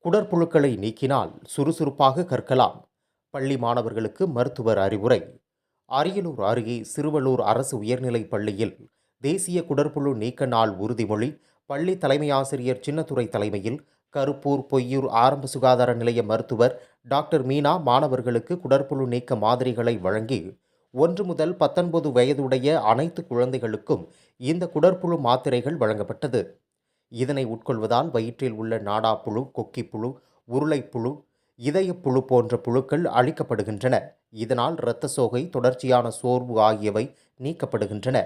குடற்புழுக்களை நீக்கினால் சுறுசுறுப்பாக கற்கலாம். பள்ளி மாணவர்களுக்கு மருத்துவர் அறிவுரை. அரியலூர் அருகே சிறுவலூர் அரசு உயர்நிலைப் பள்ளியில் தேசிய குடற்புழு நீக்க நாள் உறுதிமொழி பள்ளி தலைமை ஆசிரியர் சின்னத்துரை தலைமையில் கருப்பூர் பொய்யூர் ஆரம்ப சுகாதார நிலைய மருத்துவர் டாக்டர் மீனா மாணவர்களுக்கு குடற்புழு நீக்க மாதிரிகளை வழங்கி 1 முதல் 19 வயதுடைய அனைத்து குழந்தைகளுக்கும் இந்த குடற்புழு மாத்திரைகள் வழங்கப்பட்டது. இதனை உட்கொள்வதால் வயிற்றில் உள்ள நாடாப்புழு, கொக்கிப்புழு, உருளைப்புழு, இதயப்புழு போன்ற புழுக்கள் அழிக்கப்படுகின்றன. இதனால் இரத்த சோகை, தொடர்ச்சியான சோர்வு ஆகியவை நீக்கப்படுகின்றன.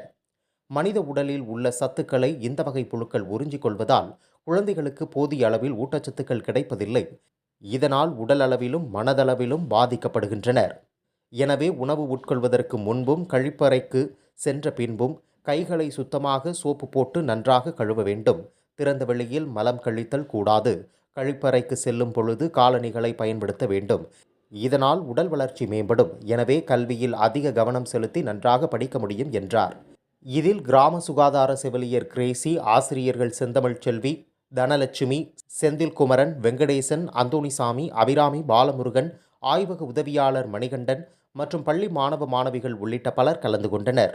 மனித உடலில் உள்ள சத்துக்களை இந்த வகை புழுக்கள் உறிஞ்சிக் கொள்வதால் குழந்தைகளுக்கு போதிய அளவில் ஊட்டச்சத்துக்கள் கிடைப்பதில்லை. இதனால் உடல் அளவிலும் மனதளவிலும் பாதிக்கப்படுகின்றனர். எனவே உணவு உட்கொள்வதற்கு முன்பும் கழிப்பறைக்கு சென்ற பின்பும் கைகளை சுத்தமாக சோப்பு போட்டு நன்றாக கழுவ வேண்டும். திறந்த வெளியில் மலம் கழித்தல் கூடாது. கழிப்பறைக்கு செல்லும் பொழுது காலணிகளை பயன்படுத்த வேண்டும். இதனால் உடல் வளர்ச்சி மேம்படும். எனவே கல்வியில் அதிக கவனம் செலுத்தி நன்றாக படிக்க முடியும் என்றார். இதில் கிராம சுகாதார செவிலியர் கிரேசி, ஆசிரியர்கள் செந்தமிழ் செல்வி, தனலட்சுமி, செந்தில்குமரன், வெங்கடேசன், அந்தோணிசாமி, அபிராமி, பாலமுருகன், ஆய்வக உதவியாளர் மணிகண்டன் மற்றும் பள்ளி மாணவ மாணவிகள் உள்ளிட்ட பலர் கலந்து கொண்டனர்.